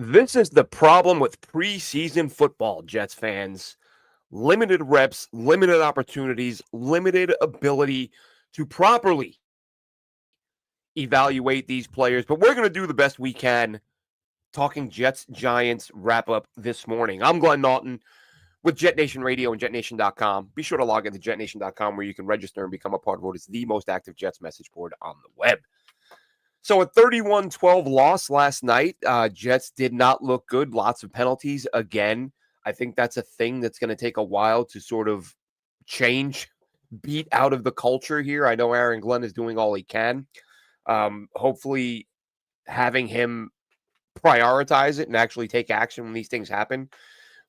This is the problem with preseason football, Jets fans. Limited reps, limited opportunities, limited ability to properly evaluate these players. But we're going to do the best we can talking Jets Giants wrap up this morning. I'm Glenn Naughton with Jet Nation Radio and JetNation.com. Be sure to log into JetNation.com where you can register and become a part of what is the most active Jets message board on the web. So a 31-12 loss last night. Jets did not look good. Lots of penalties. Again, I think that's a thing that's going to take a while to sort of change, beat out of the culture here. I know Aaron Glenn is doing all he can. Hopefully having him prioritize it and actually take action when these things happen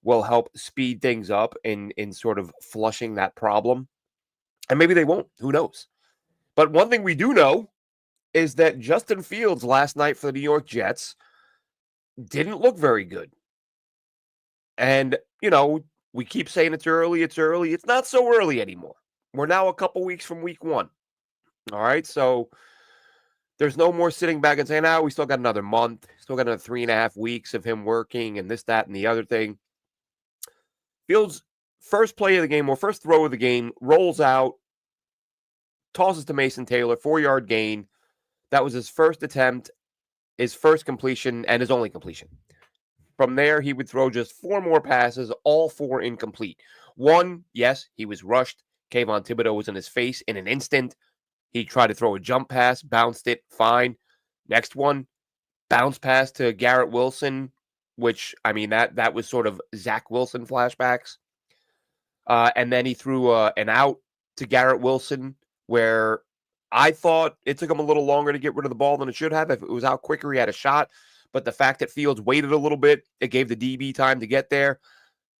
will help speed things up in sort of flushing that problem. And maybe they won't. Who knows? But one thing we do know is that Justin Fields last night for the New York Jets didn't look very good. And, we keep saying it's early. It's not so early anymore. We're now a couple weeks from week 1. All right, so there's no more sitting back and saying, we still got another month, still got another 3.5 weeks of him working and this, that, and the other thing. Fields' first play of the game, or first throw of the game, rolls out, tosses to Mason Taylor, 4-yard gain. That was his first attempt, his first completion, and his only completion. From there, he would throw just 4 more passes, all 4 incomplete. One, yes, he was rushed. Kayvon Thibodeau was in his face in an instant. He tried to throw a jump pass, bounced it, fine. Next one, bounce pass to Garrett Wilson, which, that was sort of Zach Wilson flashbacks. And then he threw an out to Garrett Wilson where I thought it took him a little longer to get rid of the ball than it should have. If it was out quicker, he had a shot. But the fact that Fields waited a little bit, it gave the DB time to get there.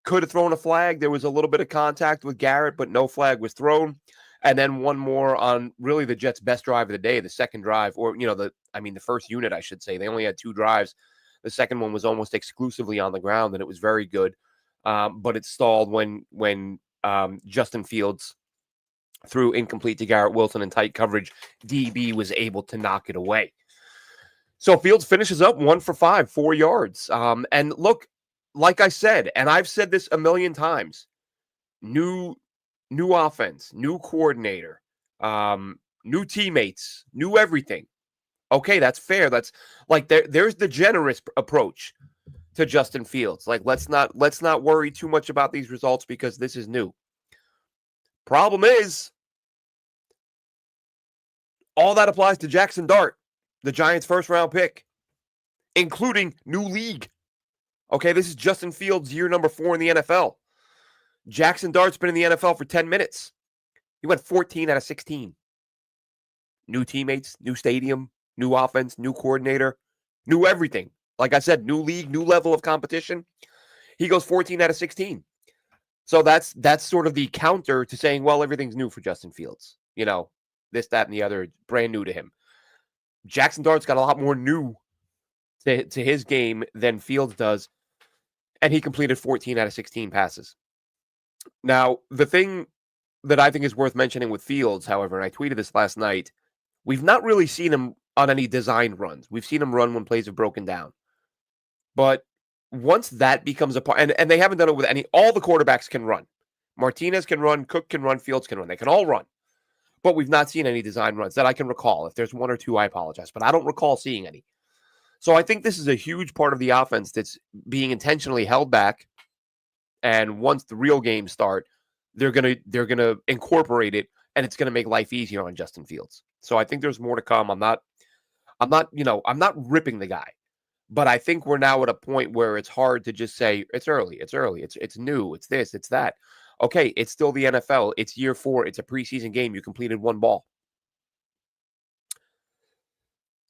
Could have thrown a flag. There was a little bit of contact with Garrett, but no flag was thrown. And then one more on really the Jets' best drive of the day, the second drive, or, the first unit, I should say. They only had 2 drives. The second one was almost exclusively on the ground, and it was very good. But it stalled when Justin Fields threw incomplete to Garrett Wilson in tight coverage. DB was able to knock it away. So Fields finishes up 1 for 5, 4 yards. And look, like I said, and I've said this a million times, new offense, new coordinator, new teammates, new everything. Okay, that's fair. That's like there's the generous approach to Justin Fields. Like let's not worry too much about these results because this is new. Problem is, all that applies to Jackson Dart, the Giants' first-round pick, including new league. Okay, this is Justin Fields' year number 4 in the NFL. Jackson Dart's been in the NFL for 10 minutes. He went 14 out of 16. New teammates, new stadium, new offense, new coordinator, new everything. Like I said, new league, new level of competition. He goes 14 out of 16. So that's sort of the counter to saying, well, everything's new for Justin Fields. This, that, and the other, brand new to him. Jackson Dart's got a lot more new to his game than Fields does, and he completed 14 out of 16 passes. Now, the thing that I think is worth mentioning with Fields, however, and I tweeted this last night, we've not really seen him on any designed runs. We've seen him run when plays have broken down. But once that becomes a part, and they haven't done it with all the quarterbacks can run. Martinez can run, Cook can run, Fields can run. They can all run. But we've not seen any design runs that I can recall. If there's 1 or 2, I apologize. But I don't recall seeing any. So I think this is a huge part of the offense that's being intentionally held back. And once the real games start, they're gonna incorporate it, and it's gonna make life easier on Justin Fields. So I think there's more to come. I'm not ripping the guy. But I think we're now at a point where it's hard to just say, it's early, it's new, it's this, it's that. Okay, it's still the NFL. It's year 4. It's a preseason game. You completed 1 ball.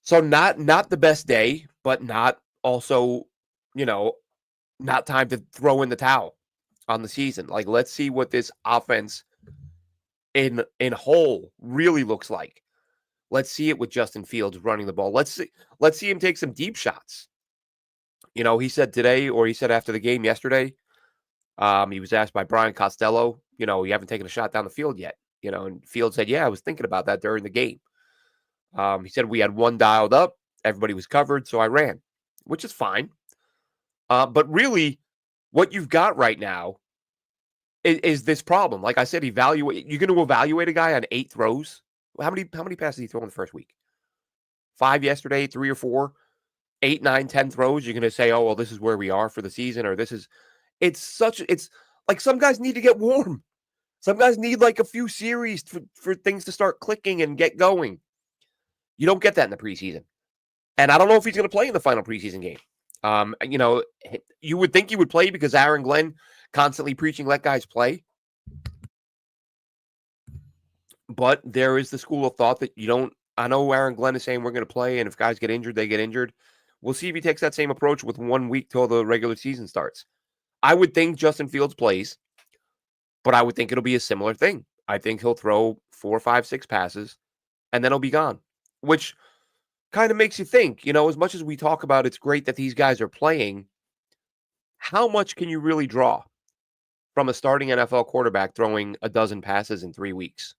So not the best day, but not also, not time to throw in the towel on the season. Like, let's see what this offense in whole really looks like. Let's see it with Justin Fields running the ball. Let's see him take some deep shots. He said today, or he said after the game yesterday, he was asked by Brian Costello, you haven't taken a shot down the field yet. And Fields said, yeah, I was thinking about that during the game. He said we had 1 dialed up. Everybody was covered, so I ran, which is fine. But really, what you've got right now is this problem. Like I said, evaluate. You're going to evaluate a guy on 8 throws. How many passes did he throw in the first week? 5 yesterday, 3 or 4, 8, 9, 10 throws. You're going to say, oh well, this is where we are for the season, or this is. It's like some guys need to get warm. Some guys need like a few series for things to start clicking and get going. You don't get that in the preseason. And I don't know if he's going to play in the final preseason game. You would think he would play because Aaron Glenn constantly preaching, let guys play. But there is the school of thought that you don't. I know Aaron Glenn is saying we're going to play, and if guys get injured, they get injured. We'll see if he takes that same approach with 1 week till the regular season starts. I would think Justin Fields plays, but I would think it'll be a similar thing. I think he'll throw 4, 5, 6 passes, and then he'll be gone, which kind of makes you think, as much as we talk about it's great that these guys are playing, how much can you really draw from a starting NFL quarterback throwing a dozen passes in 3 weeks?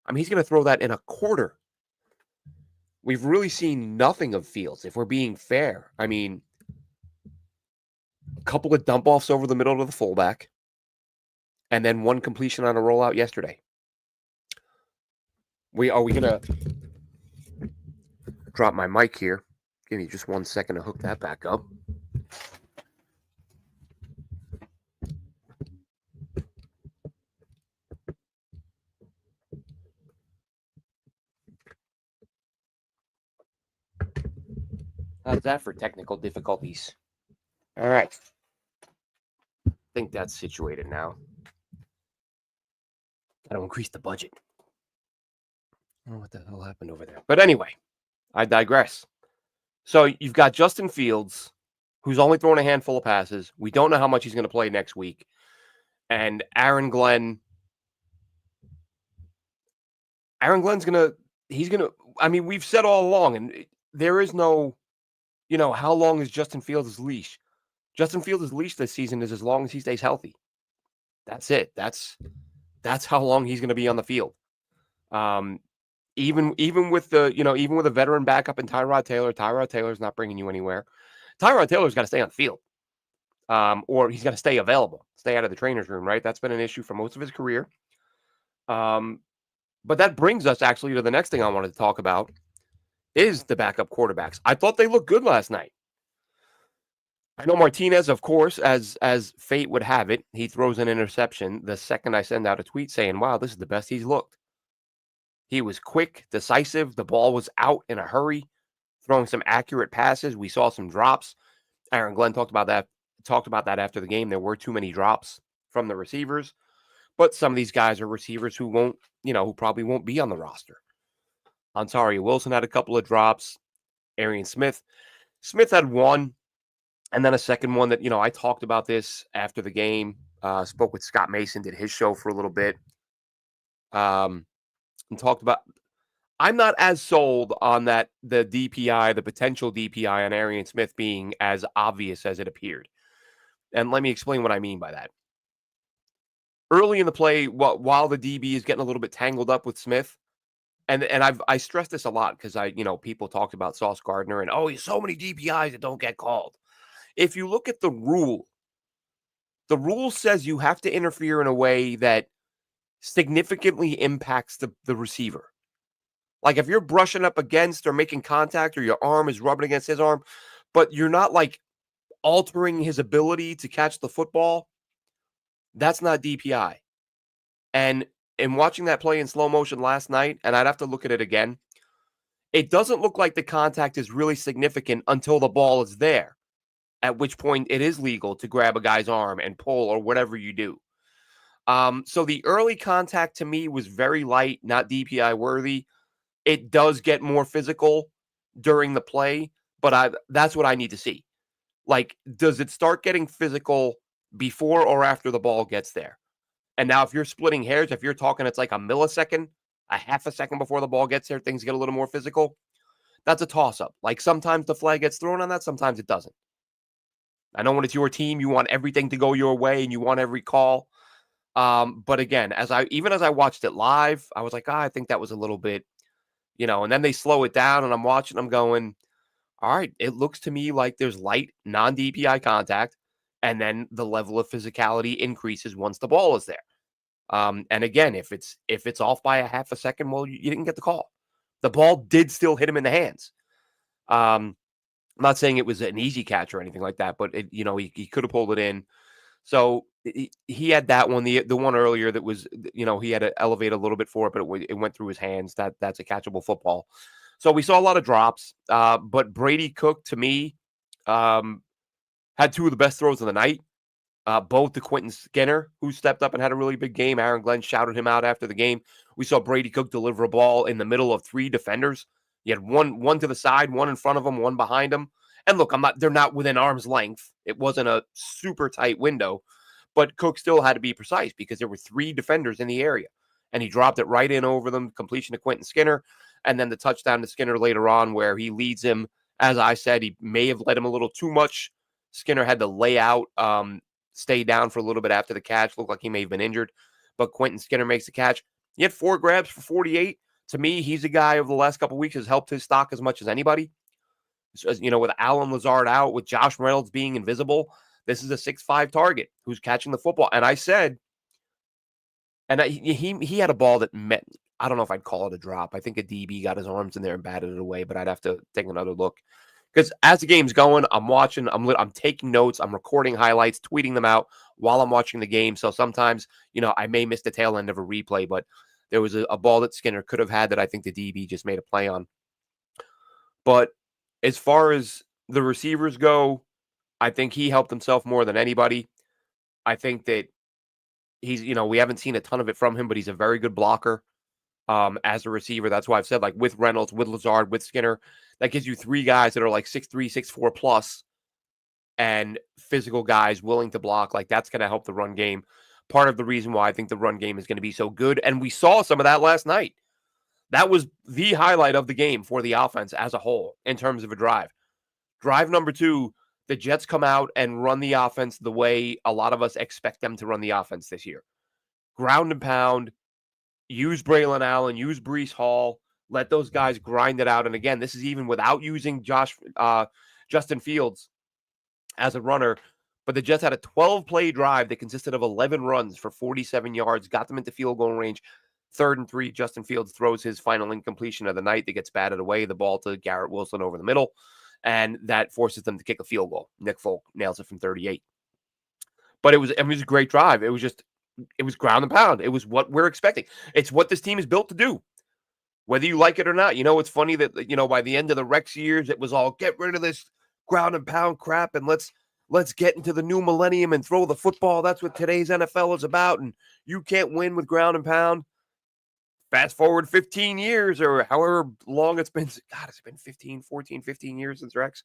I mean, he's going to throw that in a quarter. We've really seen nothing of Fields, if we're being fair. I mean, a couple of dump offs over the middle of the fullback, and then 1 completion on a rollout yesterday. Are we going to drop my mic here? Give me just 1 second to hook that back up. How's that for technical difficulties? All right. I think that's situated now. Got to increase the budget. I don't know what the hell happened over there. But anyway, I digress. So you've got Justin Fields, who's only thrown a handful of passes. We don't know how much he's going to play next week. And Aaron Glenn's I mean, we've said all along, and there is no, how long is Justin Fields' leash? Justin Fields' leash this season is as long as he stays healthy. That's it. That's how long he's going to be on the field. Even with a veteran backup in Tyrod Taylor's not bringing you anywhere. Tyrod Taylor's got to stay on the field. Or he's got to stay available, stay out of the trainer's room, right? That's been an issue for most of his career. But that brings us actually to the next thing I wanted to talk about is the backup quarterbacks. I thought they looked good last night. I know Martinez, of course, as fate would have it, he throws an interception the second I send out a tweet saying, wow, this is the best he's looked. He was quick, decisive. The ball was out in a hurry, throwing some accurate passes. We saw some drops. Aaron Glenn talked about that after the game. There were too many drops from the receivers. But some of these guys are receivers who probably won't be on the roster. Ontario Wilson had a couple of drops. Arian Smith had one, and then a second one that, I talked about this after the game. Spoke with Scott Mason, did his show for a little bit. And talked about, I'm not as sold on the DPI, the potential DPI on Arian Smith being as obvious as it appeared. And let me explain what I mean by that. Early in the play, while the DB is getting a little bit tangled up with Smith, and I stress this a lot because people talked about Sauce Gardner and so many DPIs that don't get called. If you look at the rule says you have to interfere in a way that significantly impacts the receiver. Like if you're brushing up against or making contact or your arm is rubbing against his arm, but you're not like altering his ability to catch the football, that's not DPI. And in watching that play in slow motion last night, and I'd have to look at it again, it doesn't look like the contact is really significant until the ball is there, at which point it is legal to grab a guy's arm and pull or whatever you do. So the early contact to me was very light, not DPI worthy. It does get more physical during the play, but that's what I need to see. Like, does it start getting physical before or after the ball gets there? And now if you're splitting hairs, if you're talking it's like a millisecond, a half a second before the ball gets there, things get a little more physical. That's a toss-up. Like sometimes the flag gets thrown on that, sometimes it doesn't. I know when it's your team, you want everything to go your way and you want every call. But again, as I watched it live, I was like, I think that was a little bit, and then they slow it down and I'm watching, I'm going, All right, it looks to me like there's light non-DPI contact, and then the level of physicality increases once the ball is there. And again, if it's off by a half a second, well, you didn't get the call. The ball did still hit him in the hands. I'm not saying it was an easy catch or anything like that, but he could have pulled it in. So he had that one, the one earlier that was, he had to elevate a little bit for it, but it went through his hands. That's a catchable football. So we saw a lot of drops, but Brady Cook to me had two of the best throws of the night. Both to Quentin Skinner, who stepped up and had a really big game. Aaron Glenn shouted him out after the game. We saw Brady Cook deliver a ball in the middle of three defenders. He had one to the side, one in front of him, one behind him. And look, they're not within arm's length. It wasn't a super tight window, but Cook still had to be precise because there were three defenders in the area. And he dropped it right in over them, completion to Quentin Skinner, and then the touchdown to Skinner later on where he leads him. As I said, he may have led him a little too much. Skinner had to lay out, stay down for a little bit after the catch. Looked like he may have been injured, but Quentin Skinner makes the catch. He had 4 grabs for 48. To me, he's a guy over the last couple of weeks has helped his stock as much as anybody. So, with Alan Lazard out, with Josh Reynolds being invisible, this is a 6'5" target who's catching the football. And I said, he had a ball that met. I don't know if I'd call it a drop. I think a DB got his arms in there and batted it away, but I'd have to take another look. Because as the game's going, I'm watching, I'm taking notes, I'm recording highlights, tweeting them out while I'm watching the game. So sometimes, I may miss the tail end of a replay, but there was a ball that Skinner could have had that I think the DB just made a play on. But as far as the receivers go, I think he helped himself more than anybody. I think that he's, we haven't seen a ton of it from him, but he's a very good blocker. As a receiver. That's why I've said, like, with Reynolds, with Lazard, with Skinner, that gives you 3 guys that are like 6'3", 6'4 plus and physical guys willing to block. Like, that's going to help the run game. Part of the reason why I think the run game is going to be so good. And we saw some of that last night. That was the highlight of the game for the offense as a whole in terms of a drive. Drive number 2, the Jets come out and run the offense the way a lot of us expect them to run the offense this year. Ground and pound. Use Braylon Allen, use Breece Hall, let those guys grind it out. And again, this is even without using Justin Fields as a runner. But the Jets had a 12-play drive that consisted of 11 runs for 47 yards, got them into field goal range. 3rd and 3, Justin Fields throws his final incompletion of the night that gets batted away, the ball to Garrett Wilson over the middle, and that forces them to kick a field goal. Nick Folk nails it from 38. But it was a great drive. It was ground and pound. It was what we're expecting. It's what this team is built to do, whether you like it or not. It's funny that, by the end of the Rex years, it was all get rid of this ground and pound crap and let's get into the new millennium and throw the football. That's what today's NFL is about. And you can't win with ground and pound. Fast forward 15 years or however long it's been. God, it's been 15 years since Rex.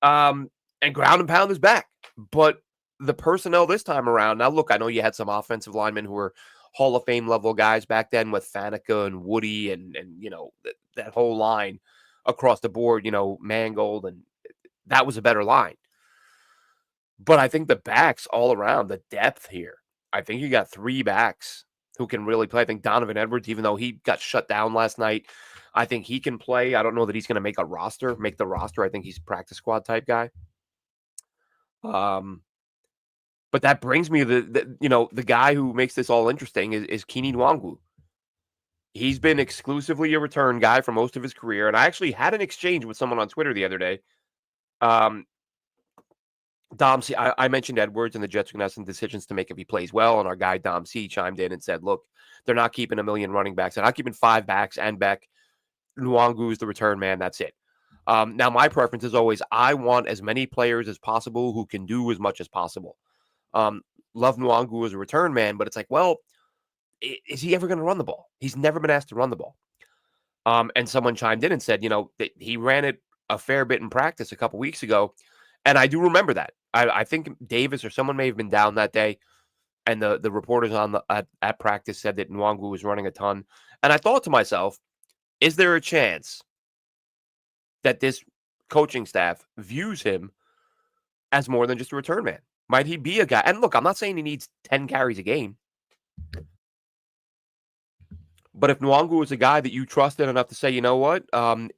And ground and pound is back. But the personnel this time around, now look, I know you had some offensive linemen who were Hall of Fame level guys back then with Faneca and Woody and that whole line across the board, Mangold, and that was a better line. But I think the backs all around, the depth here, I think you got 3 backs who can really play. I think Donovan Edwards, even though he got shut down last night, I think he can play. I don't know that he's going to make the roster. I think he's a practice squad type guy. But that brings me to the guy who makes this all interesting is Keenan Nwangwu. He's been exclusively a return guy for most of his career. And I actually had an exchange with someone on Twitter the other day. Dom C, I mentioned Edwards and the Jets are going to have some decisions to make if he plays well. And our guy Dom C chimed in and said, look, they're not keeping a million running backs. They're not keeping 5 backs and Beck. Nwangwu is the return man. That's it. Now, my preference is always I want as many players as possible who can do as much as possible. Love Nwangwu as a return man, but it's like, well, is he ever going to run the ball? He's never been asked to run the ball. And someone chimed in and said, that he ran it a fair bit in practice a couple weeks ago. And I do remember that. I think Davis or someone may have been down that day. And the reporters at practice said that Nwangwu was running a ton. And I thought to myself, is there a chance that this coaching staff views him as more than just a return man? Might he be a guy? And look, I'm not saying he needs 10 carries a game. But if Nwangu is a guy that you trusted enough to say, you know what,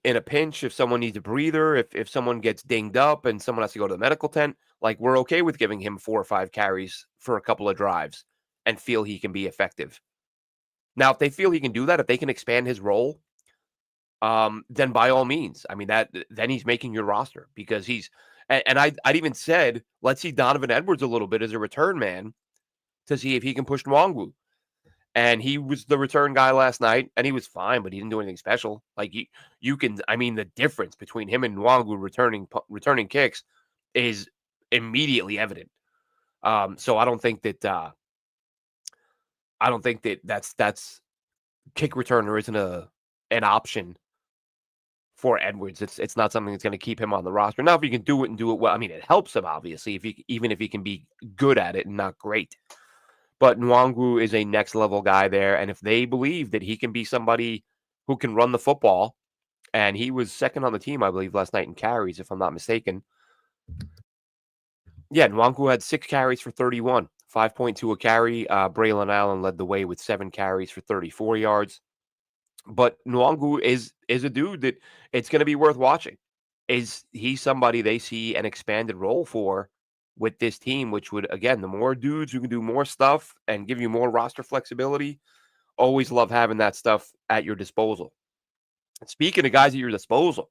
in a pinch, if someone needs a breather, if someone gets dinged up and someone has to go to the medical tent, like we're okay with giving him 4 or 5 carries for a couple of drives and feel he can be effective. Now, if they feel he can do that, if they can expand his role, then by all means, I mean then he's making your roster because and I'd even said let's see Donovan Edwards a little bit as a return man to see if he can push Nwangu. And he was the return guy last night, and he was fine, but he didn't do anything special. Like you can, I mean, the difference between him and Nwangu returning kicks is immediately evident. So I don't think that that's kick returner isn't an option for Edwards. It's not something that's going to keep him on the roster. Now, if he can do it and do it well, I mean, it helps him obviously even if he can be good at it and not great. But Nwangu is a next level guy there. And if they believe that he can be somebody who can run the football, and he was second on the team, I believe, last night in carries, if I'm not mistaken. Yeah, Nwangu had 6 carries for 31, 5.2 a carry. Braylon Allen led the way with 7 carries for 34 yards. But Nwangu is a dude that it's going to be worth watching. Is he somebody they see an expanded role for with this team, which would, again, the more dudes who can do more stuff and give you more roster flexibility, always love having that stuff at your disposal. Speaking of guys at your disposal,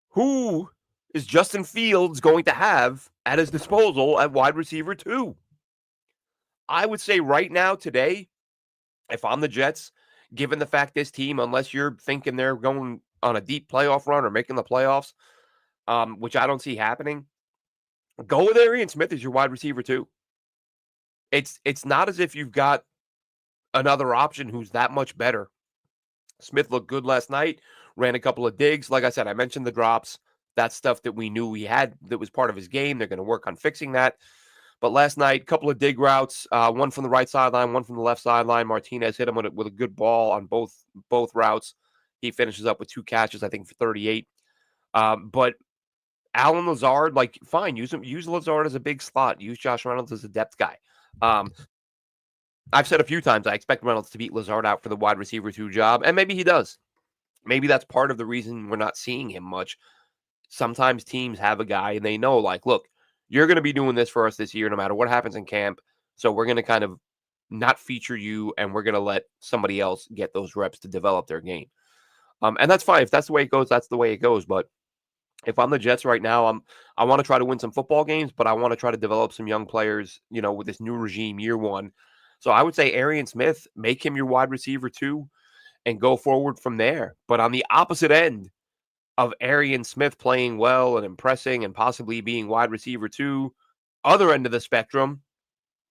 who is Justin Fields going to have at his disposal at wide receiver 2? I would say right now, today, if I'm the Jets, given the fact this team, unless you're thinking they're going on a deep playoff run or making the playoffs, which I don't see happening, go with Arian Smith as your wide receiver 2. It's not as if you've got another option who's that much better. Smith looked good last night, ran a couple of digs. Like I said, I mentioned the drops. That's stuff that we knew he had that was part of his game. They're going to work on fixing that. But last night, a couple of dig routes, one from the right sideline, one from the left sideline. Martinez hit him with a good ball on both routes. He finishes up with 2 catches, I think, for 38. But Alan Lazard, like, fine, use Lazard as a big slot. Use Josh Reynolds as a depth guy. I've said a few times I expect Reynolds to beat Lazard out for the wide receiver 2 job, and maybe he does. Maybe that's part of the reason we're not seeing him much. Sometimes teams have a guy and they know, like, look, you're going to be doing this for us this year no matter what happens in camp. So we're going to kind of not feature you, and we're going to let somebody else get those reps to develop their game. And that's fine. If that's the way it goes, that's the way it goes. But if I'm the Jets right now, I want to try to win some football games, but I want to try to develop some young players, with this new regime year 1. So I would say Arian Smith, make him your wide receiver 2 and go forward from there. But on the opposite end of Arian Smith playing well and impressing and possibly being wide receiver 2, other end of the spectrum,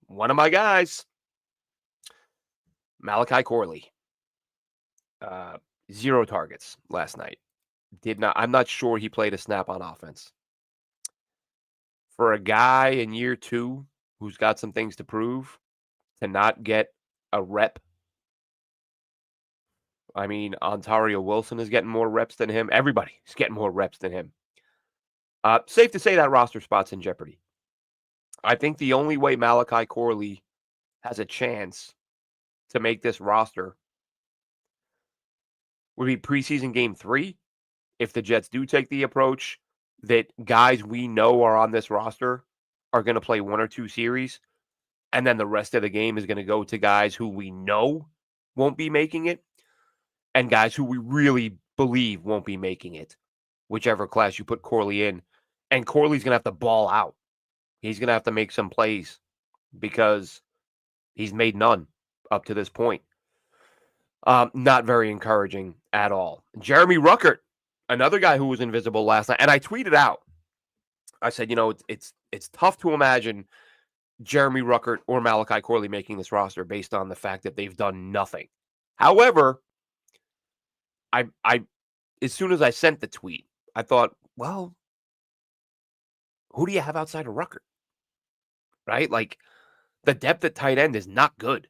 one of my guys, Malachi Corley. 0 targets last night. I'm not sure he played a snap on offense. For a guy in year 2 who's got some things to prove, to not get a rep. I mean, Ontario Wilson is getting more reps than him. Everybody is getting more reps than him. Safe to say that roster spot's in jeopardy. I think the only way Malachi Corley has a chance to make this roster would be preseason game 3. If the Jets do take the approach that guys we know are on this roster are going to play 1 or 2 series, and then the rest of the game is going to go to guys who we know won't be making it, and guys who we really believe won't be making it, whichever class you put Corley in. And Corley's going to have to ball out. He's going to have to make some plays because he's made none up to this point. Not very encouraging at all. Jeremy Ruckert, another guy who was invisible last night. And I tweeted out, I said, it's tough to imagine Jeremy Ruckert or Malachi Corley making this roster based on the fact that they've done nothing. However, I as soon as I sent the tweet, I thought, well, who do you have outside of Ruckert? Right? Like, the depth at tight end is not good.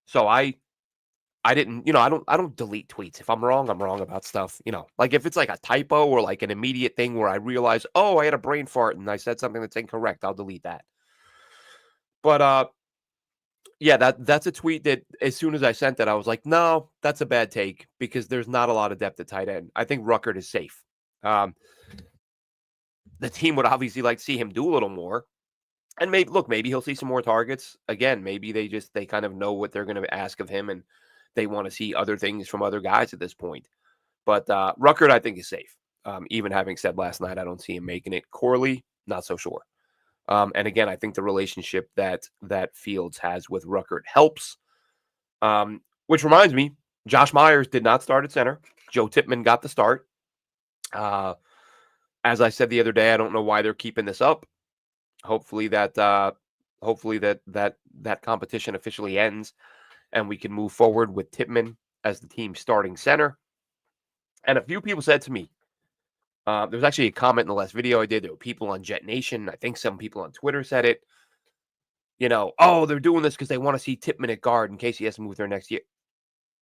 So I didn't, I don't delete tweets. If I'm wrong about stuff, like if it's like a typo or like an immediate thing where I realize, oh, I had a brain fart and I said something that's incorrect, I'll delete that. But Yeah, that's a tweet that as soon as I sent it, I was like, no, that's a bad take because there's not a lot of depth at tight end. I think Ruckert is safe. Um, the team would obviously like to see him do a little more. And maybe he'll see some more targets. Again, maybe they kind of know what they're going to ask of him and they want to see other things from other guys at this point. But Ruckert, I think, is safe. Even having said last night, I don't see him making it. Corley, not so sure. And again, I think the relationship that Fields has with Ruckert helps. Which reminds me, Josh Myers did not start at center. Joe Tippmann got the start. As I said the other day, I don't know why they're keeping this up. Hopefully that competition officially ends and we can move forward with Tippmann as the team's starting center. And a few people said to me, there was actually a comment in the last video I did. There were people on Jet Nation. I think some people on Twitter said it. Oh, they're doing this because they want to see Tippmann at guard in case he has to move there next year.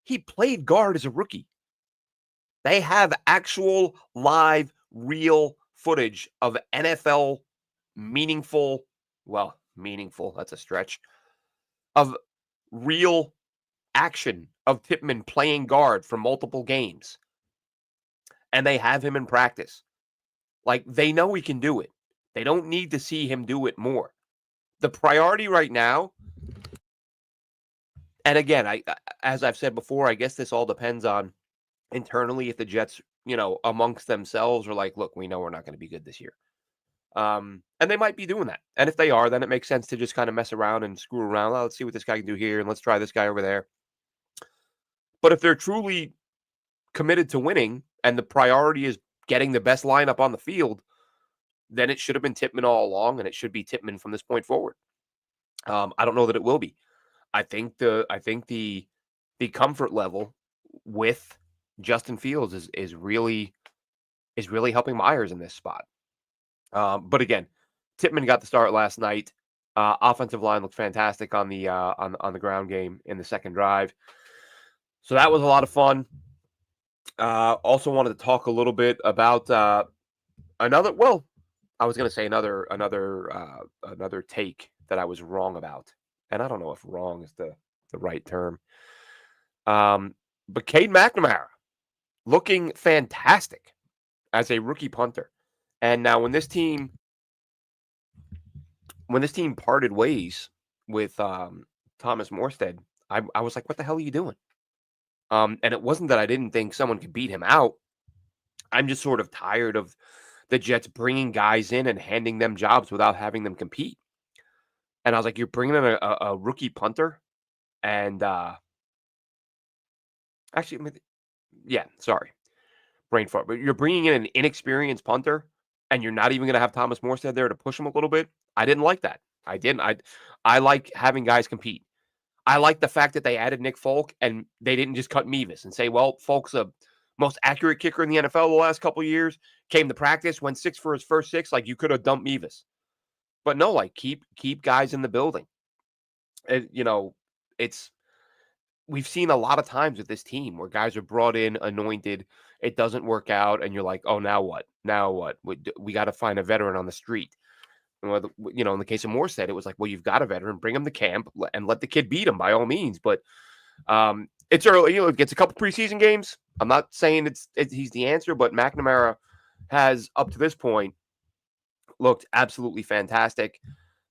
He played guard as a rookie. They have actual live, real footage of NFL meaningful, that's a stretch, of real action of Tippmann playing guard for multiple games. And they have him in practice. Like, they know he can do it. They don't need to see him do it more. The priority right now, and again, as I've said before, I guess this all depends on internally if the Jets, amongst themselves are like, look, we know we're not going to be good this year. And they might be doing that. And if they are, then it makes sense to just kind of mess around and screw around. Let's see what this guy can do here, and let's try this guy over there. But if they're truly committed to winning and the priority is getting the best lineup on the field, then it should have been Tippmann all along, and it should be Tippmann from this point forward. I don't know that it will be. I think the comfort level with Justin Fields is really helping Myers in this spot. But again, Tippmann got the start last night. Offensive line looked fantastic on the ground game in the second drive. So that was a lot of fun. Also wanted to talk a little bit about another. Well, I was going to say another take that I was wrong about, and I don't know if wrong is the right term. But Cade McNamara looking fantastic as a rookie punter, and now when this team parted ways with Thomas Morstead, I was like, what the hell are you doing? And it wasn't that I didn't think someone could beat him out. I'm just sort of tired of the Jets bringing guys in and handing them jobs without having them compete. And I was like, you're bringing in a rookie punter? And actually, sorry. Brain fart. But you're bringing in an inexperienced punter and you're not even going to have Thomas Morstead there to push him a little bit. I didn't like that. I didn't. I like having guys compete. I like the fact that they added Nick Folk and they didn't just cut Mevis and say, well, Folk's the most accurate kicker in the NFL the last couple of years, came to practice, went 6 for his first 6. Like, you could have dumped Mevis. But no, like, keep guys in the building. We've seen a lot of times with this team where guys are brought in, anointed, it doesn't work out, and you're like, oh, now what? Now what? We got to find a veteran on the street. In the case of Morstead, it was like, well, you've got a veteran, bring him to camp and let the kid beat him by all means. But it's early. It gets a couple preseason games. I'm not saying he's the answer, but McNamara has, up to this point, looked absolutely fantastic.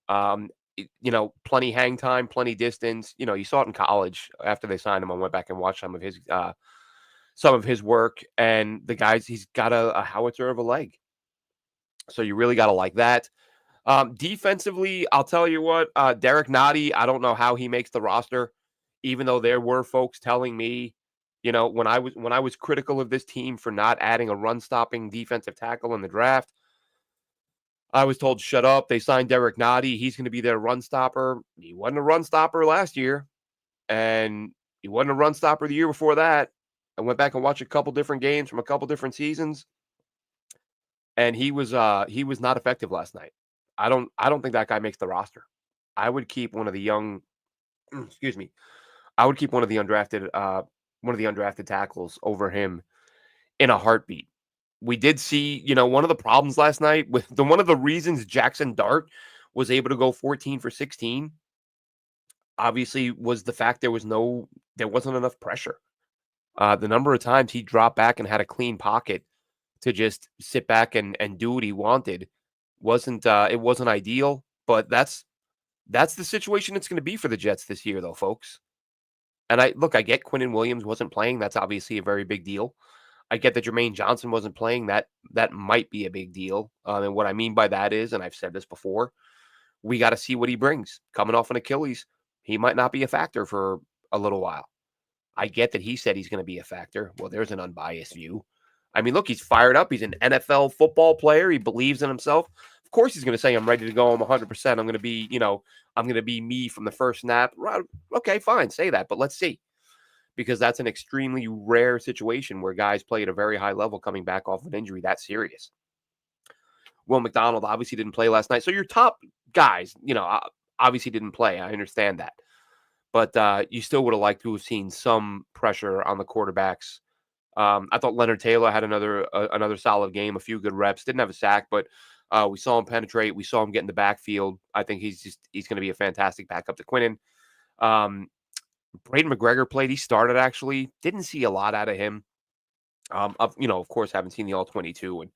Plenty hang time, plenty distance. You saw it in college after they signed him. I went back and watched some of his work, and the guys, he's got a howitzer of a leg. So you really got to like that. Defensively, I'll tell you what, Derek Nottie, I don't know how he makes the roster, even though there were folks telling me, when I was critical of this team for not adding a run-stopping defensive tackle in the draft, I was told, shut up. They signed Derek Nottie. He's going to be their run stopper. He wasn't a run stopper last year, and he wasn't a run stopper the year before that. I went back and watched a couple different games from a couple different seasons, and he was not effective last night. I don't think that guy makes the roster. I would keep one of the young, excuse me, I would keep one of the undrafted tackles over him in a heartbeat. We did see, one of the problems last night with one of the reasons Jackson Dart was able to go 14 for 16 obviously was the fact there wasn't enough pressure. The number of times he dropped back and had a clean pocket to just sit back and do what he wanted wasn't ideal, but that's the situation it's going to be for the Jets this year, though, folks. And I get Quinnen Williams wasn't playing. That's obviously a very big deal. I get that Jermaine Johnson wasn't playing. That might be a big deal. And what I mean by that is, and I've said this before, we got to see what he brings. Coming off an Achilles, he might not be a factor for a little while. I get that he said he's going to be a factor. Well, there's an unbiased view. I mean, look, he's fired up. He's an NFL football player. He believes in himself. Of course, he's going to say, "I'm ready to go. I'm 100%. I'm going to be, I'm going to be me from the first snap." Right. Okay, fine, say that, but let's see, because that's an extremely rare situation where guys play at a very high level coming back off of an injury that serious. Will McDonald obviously didn't play last night, so your top guys, obviously didn't play. I understand that. But you still would have liked to have seen some pressure on the quarterbacks. I thought Leonard Taylor had another solid game, a few good reps. Didn't have a sack, but we saw him penetrate. We saw him get in the backfield. I think he's going to be a fantastic backup to Quinnen. Braden McGregor played. He started actually. Didn't see a lot out of him. Of course, haven't seen the all 22, and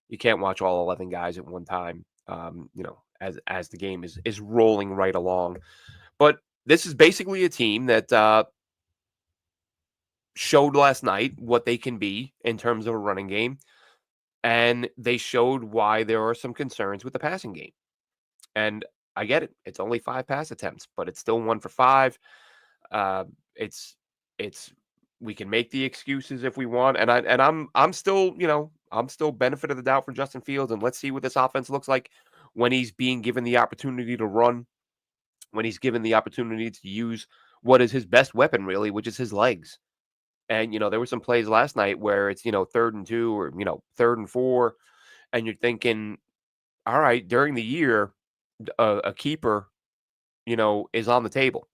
you can't watch all 11 guys at one time. As the game is rolling right along, but this is basically a team that showed last night what they can be in terms of a running game, and they showed why there are some concerns with the passing game. And I get it; it's only 5 pass attempts, but it's still 1 for 5. Uh, it's we can make the excuses if we want, and I'm still I'm still benefit of the doubt for Justin Fields, and let's see what this offense looks like when he's being given the opportunity to run, when he's given the opportunity to use what is his best weapon, really, which is his legs. And, there were some plays last night where it's, 3rd and 2 or, 3rd and 4. And you're thinking, all right, during the year, a keeper, is on the table.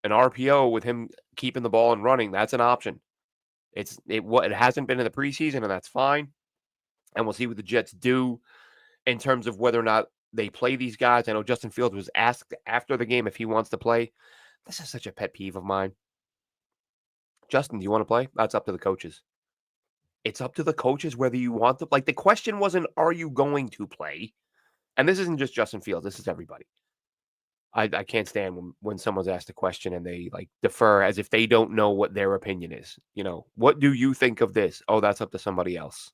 An RPO with him keeping the ball and running, that's an option. It hasn't been in the preseason, and that's fine. And we'll see what the Jets do in terms of whether or not they play these guys. I know Justin Fields was asked after the game if he wants to play. This is such a pet peeve of mine. Justin, do you want to play? That's up to the coaches. It's up to the coaches whether you want to. Like, the question wasn't, are you going to play? And this isn't just Justin Fields. This is everybody. I can't stand when someone's asked a question and they defer as if they don't know what their opinion is. What do you think of this? Oh, that's up to somebody else.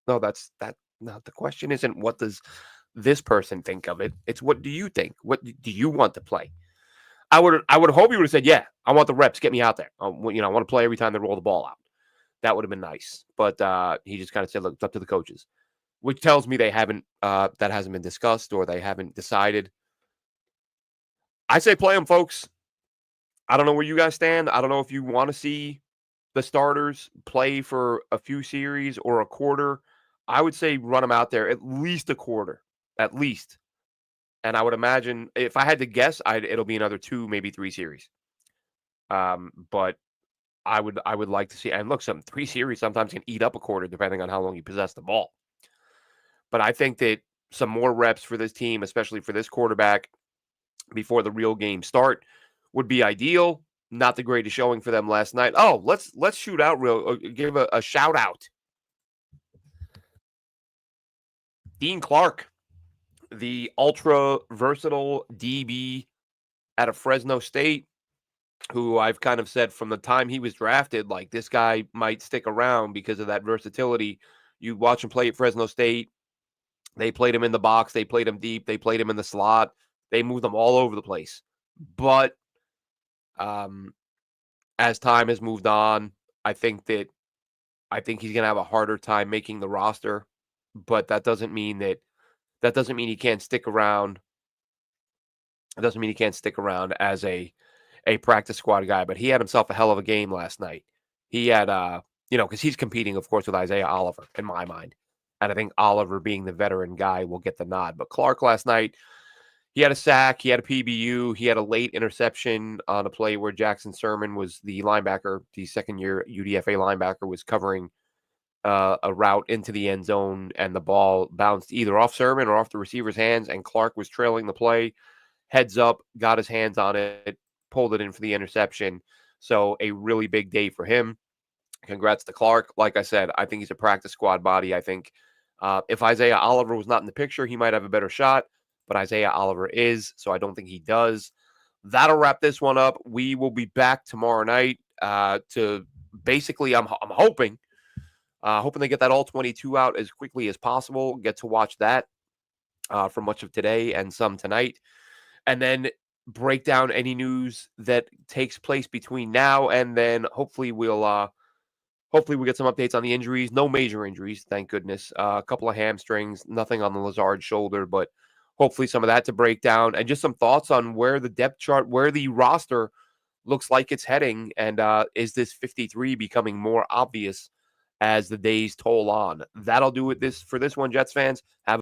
No, No, the question isn't what does this person think of it. It's what do you think? What do you want to play? I would hope he would have said, yeah, I want the reps. Get me out there. I want to play every time they roll the ball out. That would have been nice. But he just kind of said, look, it's up to the coaches, which tells me they haven't, that hasn't been discussed or they haven't decided. I say play them, folks. I don't know where you guys stand. I don't know if you want to see the starters play for a few series or a quarter. I would say run them out there at least a quarter, at least. And I would imagine if I had to guess, it'll be another 2, maybe 3 series. But I would like to see, and look, some 3 series sometimes can eat up a quarter depending on how long you possess the ball. But I think that some more reps for this team, especially for this quarterback, before the real game start, would be ideal. Not the greatest showing for them last night. Oh, let's shoot out give a shout out. Dean Clark, the ultra versatile DB out of Fresno State, who I've kind of said from the time he was drafted, like this guy might stick around because of that versatility. You watch him play at Fresno State. They played him in the box. They played him deep. They played him in the slot. They moved him all over the place. But as time has moved on, I think he's going to have a harder time making the roster. But that doesn't mean he can't stick around. It doesn't mean he can't stick around as a practice squad guy. But he had himself a hell of a game last night. He had, because he's competing, of course, with Isaiah Oliver in my mind. And I think Oliver, being the veteran guy, will get the nod. But Clark last night, he had a sack, he had a PBU, he had a late interception on a play where Jackson Sermon was the linebacker, the second-year UDFA linebacker, was covering a route into the end zone, and the ball bounced either off Sermon or off the receiver's hands, and Clark was trailing the play, heads up, got his hands on it, pulled it in for the interception. So a really big day for him. Congrats to Clark. Like I said, I think he's a practice squad body. I think if Isaiah Oliver was not in the picture, he might have a better shot, but Isaiah Oliver is, so I don't think he does. That'll wrap this one up. We will be back tomorrow night to basically, I'm hoping they get that all 22 out as quickly as possible. Get to watch that for much of today and some tonight, and then break down any news that takes place between now and then. Hopefully we get some updates on the injuries. No major injuries, thank goodness. A couple of hamstrings, nothing on the Lazard shoulder, but hopefully some of that to break down, and just some thoughts on where the depth chart, where the roster looks like it's heading, and is this 53 becoming more obvious as the days toll on? That'll do it for this one, Jets fans. Have